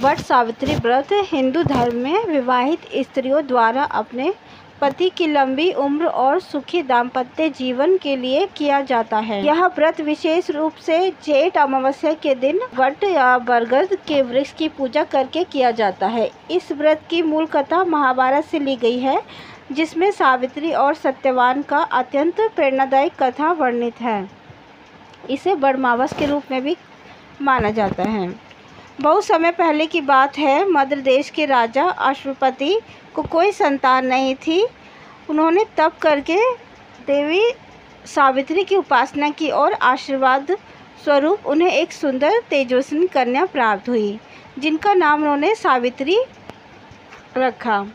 वट सावित्री व्रत हिंदू धर्म में विवाहित स्त्रियों द्वारा अपने पति की लंबी उम्र और सुखी दाम्पत्य जीवन के लिए किया जाता है। यह व्रत विशेष रूप से जेठ अमावस्या के दिन वट या बरगद के वृक्ष की पूजा करके किया जाता है। इस व्रत की मूल कथा महाभारत से ली गई है, जिसमें सावित्री और सत्यवान का अत्यंत प्रेरणादायक कथा वर्णित है। इसे बड़मावस के रूप में भी माना जाता है। बहुत समय पहले की बात है, मद्र देश के राजा अश्वपति को कोई संतान नहीं थी। उन्होंने तप करके देवी सावित्री की उपासना की और आशीर्वाद स्वरूप उन्हें एक सुंदर तेजस्विनी कन्या प्राप्त हुई, जिनका नाम उन्होंने सावित्री रखा।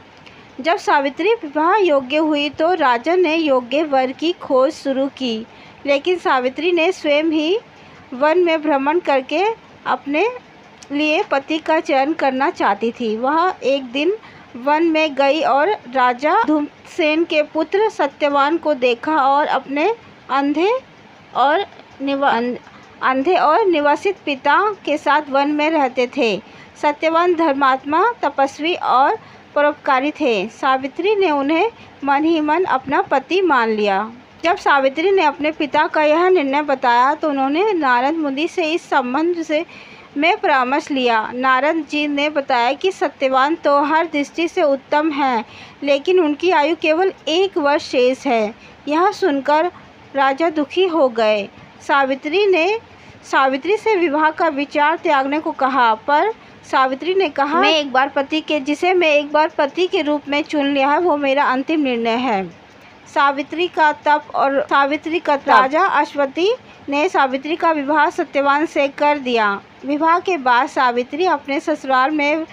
जब सावित्री विवाह योग्य हुई तो राजा ने योग्य वर की खोज शुरू की, लेकिन सावित्री ने स्वयं ही वन में भ्रमण करके अपने लिए पति का चयन करना चाहती थी। वह एक दिन वन में गई और राजा धूम्रसेन के पुत्र सत्यवान को देखा और अपने अंधे और निवासित पिता के साथ वन में रहते थे। सत्यवान धर्मात्मा, तपस्वी और परोपकारी थे। सावित्री ने उन्हें मन ही मन अपना पति मान लिया। जब सावित्री ने अपने पिता का यह निर्णय बताया तो उन्होंने नारद मुनि से इस संबंध में परामर्श लिया। नारद जी ने बताया कि सत्यवान तो हर दृष्टि से उत्तम है, लेकिन उनकी आयु केवल 1 वर्ष शेष है। यह सुनकर राजा दुखी हो गए। सावित्री से विवाह का विचार त्यागने को कहा, पर सावित्री ने कहा, जिसे मैं एक बार पति के रूप में चुन लिया है, वो मेरा अंतिम निर्णय है। सावित्री का तप राजा अश्वपति ने सावित्री का विवाह सत्यवान से कर दिया। विवाह के बाद सावित्री अपने ससुराल में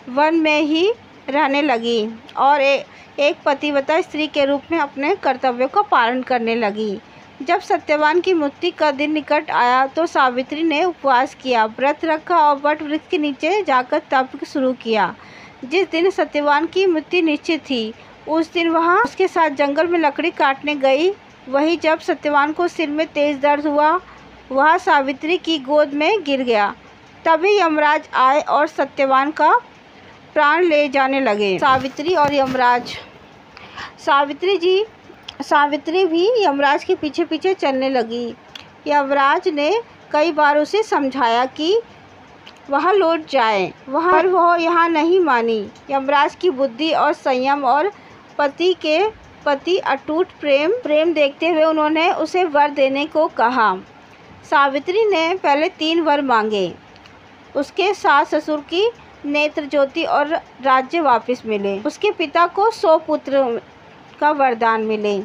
वन में ही रहने लगी और एक पतिव्रता स्त्री के रूप में अपने कर्तव्यों का पालन करने लगी। जब सत्यवान की मृत्यु का दिन निकट आया तो सावित्री ने उपवास किया, व्रत रखा और वट वृक्ष के नीचे जाकर तप शुरू किया। जिस दिन सत्यवान की मृत्यु निश्चित थी, उस दिन वह उसके साथ जंगल में लकड़ी काटने गई। वही जब सत्यवान को सिर में तेज दर्द हुआ, वह सावित्री की गोद में गिर गया। तभी यमराज आए और सत्यवान का प्राण ले जाने लगे। सावित्री और यमराज। सावित्री भी यमराज के पीछे पीछे चलने लगी। यमराज ने कई बार उसे समझाया कि वह लौट जाए, पर वह यहाँ नहीं मानी। यमराज की बुद्धि और संयम और पति के प्रति अटूट प्रेम देखते हुए उन्होंने उसे वर देने को कहा। सावित्री ने पहले 3 वर मांगे। उसके सास ससुर की नेत्र ज्योति और राज्य वापस मिले। उसके पिता को 100 पुत्र का वरदान मिले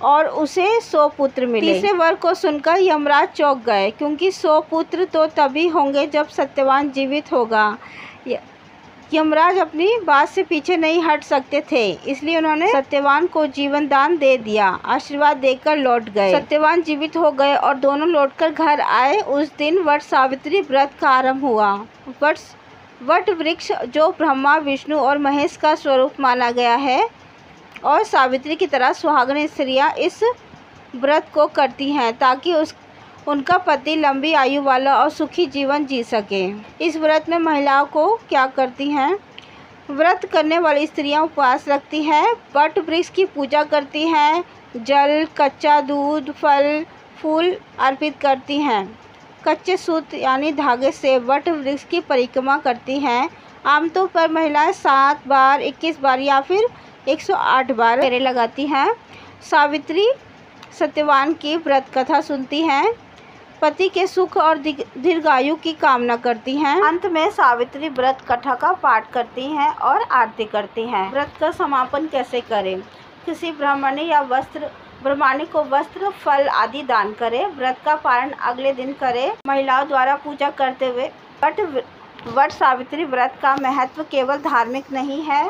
और उसे 100 पुत्र मिले। तीसरे वर को सुनकर यमराज चौंक गए, क्योंकि 100 पुत्र तो तभी होंगे जब सत्यवान जीवित होगा। यमराज अपनी बात से पीछे नहीं हट सकते थे, इसलिए उन्होंने सत्यवान को जीवन दान दे दिया। आशीर्वाद देकर लौट गए। सत्यवान जीवित हो गए और दोनों लौटकर घर आए। उस दिन वट सावित्री व्रत का आरंभ हुआ। वट वृक्ष जो ब्रह्मा, विष्णु और महेश का स्वरूप माना गया है, और सावित्री की तरह सुहागन स्त्रियां इस व्रत को करती हैं ताकि उनका पति लंबी आयु वाला और सुखी जीवन जी सके। इस व्रत में महिलाओं को क्या करती हैं? व्रत करने वाली स्त्रियां उपवास रखती हैं, वट वृक्ष की पूजा करती हैं, जल, कच्चा दूध, फल, फूल अर्पित करती हैं, कच्चे सूत यानी धागे से वट वृक्ष की परिक्रमा करती हैं। आमतौर पर महिलाएं 7 बार, 21 बार या फिर 108 बार फेरे लगाती हैं। सावित्री सत्यवान की व्रत कथा सुनती हैं, पति के सुख और दीर्घायु की कामना करती हैं। अंत में सावित्री व्रत कथा का पाठ करती हैं और आरती करती हैं। व्रत का समापन कैसे करें? किसी ब्राह्मणी को वस्त्र, फल आदि दान करें। व्रत का पालन अगले दिन करें। महिलाओं द्वारा पूजा करते हुए वट सावित्री व्रत का महत्व केवल धार्मिक नहीं है,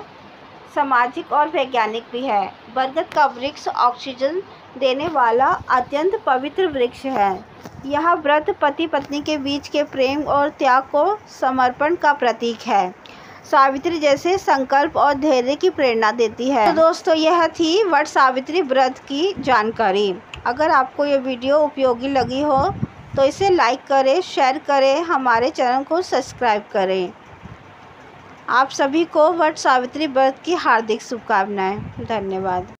सामाजिक और वैज्ञानिक भी है। बरगद का वृक्ष ऑक्सीजन देने वाला अत्यंत पवित्र वृक्ष है। यह व्रत पति पत्नी के बीच के प्रेम और त्याग को समर्पण का प्रतीक है। सावित्री जैसे संकल्प और धैर्य की प्रेरणा देती है। तो दोस्तों, यह थी वट सावित्री व्रत की जानकारी। अगर आपको ये वीडियो उपयोगी लगी हो तो इसे लाइक करें, शेयर करें, हमारे चैनल को सब्सक्राइब करें। आप सभी को वट सावित्री व्रत की हार्दिक शुभकामनाएं। धन्यवाद।